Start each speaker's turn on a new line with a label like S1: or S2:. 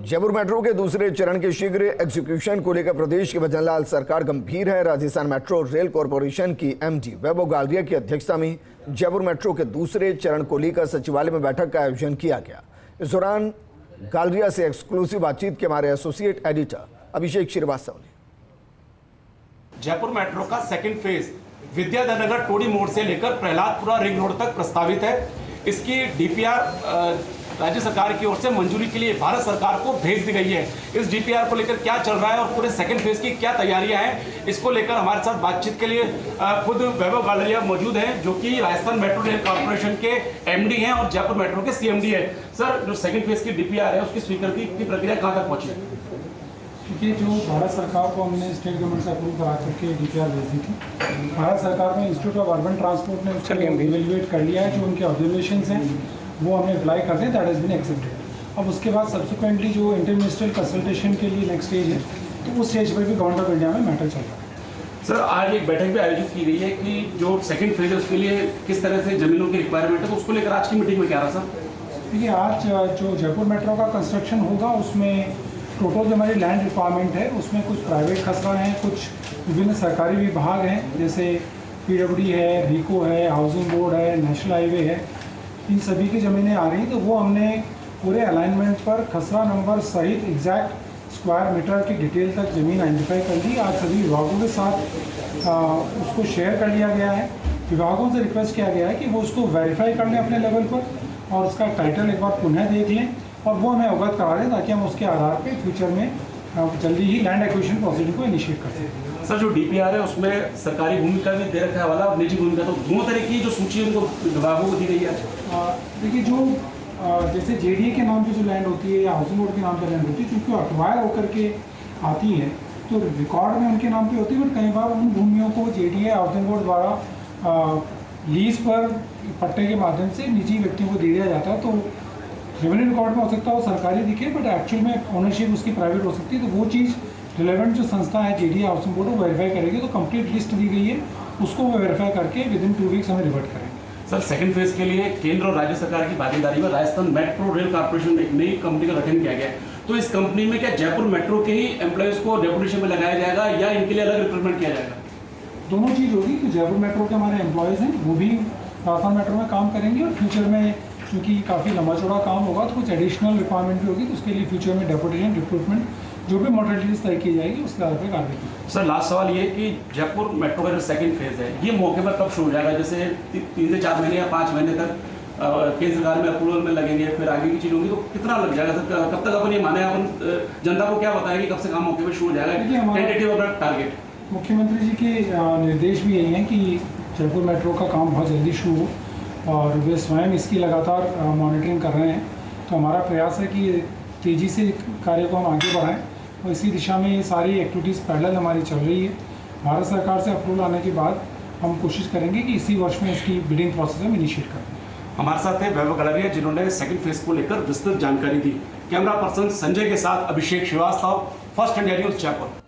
S1: Jaipur metro के दूसरे चरण के शीघ्र एग्जीक्यूशन को लेकर प्रदेश की भजनलाल सरकार गंभीर है। राजस्थान मेट्रो रेल कॉरपोरेशन की एमडी वैभव गालरिया की अध्यक्षता में जयपुर मेट्रो के दूसरे चरण को लेकर सचिवालय में बैठक का आयोजन किया गया। इस दौरान गालरिया से एक्सक्लूसिव बातचीत के हमारे एसोसिएट एडिटर अभिषेक श्रीवास्तव ने।
S2: जयपुर मेट्रो का सेकंड फेज विद्याधर टोडी मोड़ से लेकर प्रहलादपुरा रिंग रोड तक प्रस्तावित है। इसकी डीपीआर राज्य सरकार की ओर से मंजूरी के लिए भारत सरकार को भेज दी गई है। इस डीपीआर को लेकर क्या चल रहा है और पूरे सेकंड फेज की क्या तैयारियां हैं, इसको लेकर हमारे साथ बातचीत के लिए खुद वैभव गालरिया मौजूद हैं, जो कि राजस्थान मेट्रो रेल कॉर्पोरेशन के एमडी हैं और जयपुर मेट्रो के सीएमडी है। सर, जो सेकंड फेज की डीपीआर है उसकी स्वीकृति की प्रक्रिया कहां तक पहुंची है?
S3: क्योंकि जो भारत सरकार को हमने स्टेट गवर्नमेंट से अप्रूव करा करके डीपीआर भेज दी थी, भारत सरकार में इंस्टीट्यूट ऑफ अर्बन ट्रांसपोर्ट ने उसको इवेल्युएट कर लिया है। जो उनके ऑब्जर्वेशंस हैं वो हमें अप्लाई कर दें, दैट हैज़ बीन एक्सेप्टेड। अब उसके बाद सब्सिक्वेंटली जो इंटरमिनिस्ट्रियल कंसल्टेशन के लिए नेक्स्ट स्टेज है, तो उस स्टेज पर भी गवर्नमेंट ऑफ इंडिया में मैटर चल रहा है।
S2: सर, आज एक बैठक भी आयोजित की गई है कि जो सेकंड फेज है उसके लिए किस तरह से जमीनों की रिक्वायरमेंट है, तो उसको लेकर आज की मीटिंग में क्या रहा सर?
S3: देखिए, आज जो जयपुर मेट्रो का कंस्ट्रक्शन होगा उसमें टोटल जो हमारी लैंड रिक्वायरमेंट है उसमें कुछ प्राइवेट खसरा हैं, कुछ विभिन्न सरकारी विभाग हैं, जैसे पीडब्ल्यूडी है, रीको है, हाउसिंग बोर्ड है, नेशनल हाईवे है, इन सभी की ज़मीनें आ रही। तो वो हमने पूरे अलाइनमेंट पर खसरा नंबर सहित एग्जैक्ट स्क्वायर मीटर की डिटेल तक ज़मीन आइडेंटिफाई कर ली। आज सभी विभागों के साथ उसको शेयर कर लिया गया है। विभागों से रिक्वेस्ट किया गया है कि वो उसको वेरीफाई कर लें अपने लेवल पर और उसका टाइटल एक बार पुनः देख लें और वो हमें अवगत करा दें, ताकि हम उसके आधार पर फ्यूचर में जल्दी ही लैंड एक्विजिशन प्रोसीडिंग को इनिशिएट कर सकें।
S2: सर, जो डीपीआर है उसमें सरकारी भूमिका भी दे रखा है वाला और निजी भूमिका, तो दोनों तरह की जो सूची उनको विभागों को दी गई है।
S3: देखिए, जो जैसे जेडीए के नाम पे जो लैंड होती है या हाउसिंग बोर्ड के नाम पे लैंड होती है, क्योंकि अक्वायर होकर के आती है तो रिकॉर्ड में उनके नाम पे होती है, बट कई बार उन भूमियों को जेडीए हाउसिंग बोर्ड द्वारा लीज पर पट्टे के माध्यम से निजी व्यक्तियों को दे दिया जाता है। तो रेवेन्यू रिकॉर्ड में हो सकता है वो सरकारी दिखे, बट एक्चुअल में ओनरशिप उसकी प्राइवेट हो सकती है। तो वो चीज़ रिलेवेंट जो संस्था है जेडीए हाउसिंग बोर्ड वो वेरीफाई करेगी। तो कंप्लीट लिस्ट दी गई है, उसको वो वेरीफाई करके विद इन 2 वीक्स हमें रिवर्ट करेंगे।
S2: सर, सेकंड फेज के लिए केंद्र और राज्य सरकार की भागीदारी में राजस्थान मेट्रो रेल कॉर्पोरेशन में एक नई कंपनी का गठन किया गया है। तो इस कंपनी में क्या जयपुर मेट्रो के ही एम्प्लॉयज़ को डेपुटेशन में लगाया जाएगा या इनके लिए अलग रिक्रूटमेंट किया जाएगा?
S3: दोनों चीज़ होगी कि जयपुर मेट्रो के हमारे एम्प्लॉयज़ हैं वो भी राजस्थान मेट्रो में काम करेंगे और फ्यूचर में क्योंकि काफ़ी लंबा चौड़ा काम होगा तो कुछ एडिशनल रिक्वायरमेंट भी होगी, तो उसके लिए फ्यूचर में डेपुटेशन रिक्रूटमेंट जो भी मॉडलिटीज तय की जाएगी उसके आधार पर कार्रवाई की।
S2: सर, लास्ट सवाल ये कि जयपुर मेट्रो का जो सेकंड फेज है ये मौके पर कब शुरू हो जाएगा? जैसे 3 से 4 महीने या 5 महीने तक केंद्र सरकार में अप्रूवल में लगेंगे, फिर आगे की चीज़ होगी, तो कितना लग जाएगा सर? कब तक अपन ये माने, अपन जनता को क्या बताएंगे कब से काम मौके पर शुरू हो जाएगा? टेंटेटिव अपना टारगेट।
S3: मुख्यमंत्री जी के निर्देश भी यही हैं कि जयपुर मेट्रो का काम बहुत जल्दी शुरू हो और वे स्वयं इसकी लगातार मॉनिटरिंग कर रहे हैं। तो हमारा प्रयास है कि तेज़ी से कार्य को हम आगे बढ़ाएं और इसी दिशा में ये सारी एक्टिविटीज़ पैरेलल हमारी चल रही है। भारत सरकार से अप्रूवल आने के बाद हम कोशिश करेंगे कि इसी वर्ष में इसकी बिडिंग प्रोसेस हम इनिशिएट करें।
S2: हमारे साथ है वैभव गालरिया, जिन्होंने सेकंड फेज को लेकर विस्तृत जानकारी दी। कैमरा पर्सन संजय के साथ Abhishek Shrivastava, first India news Jaipur.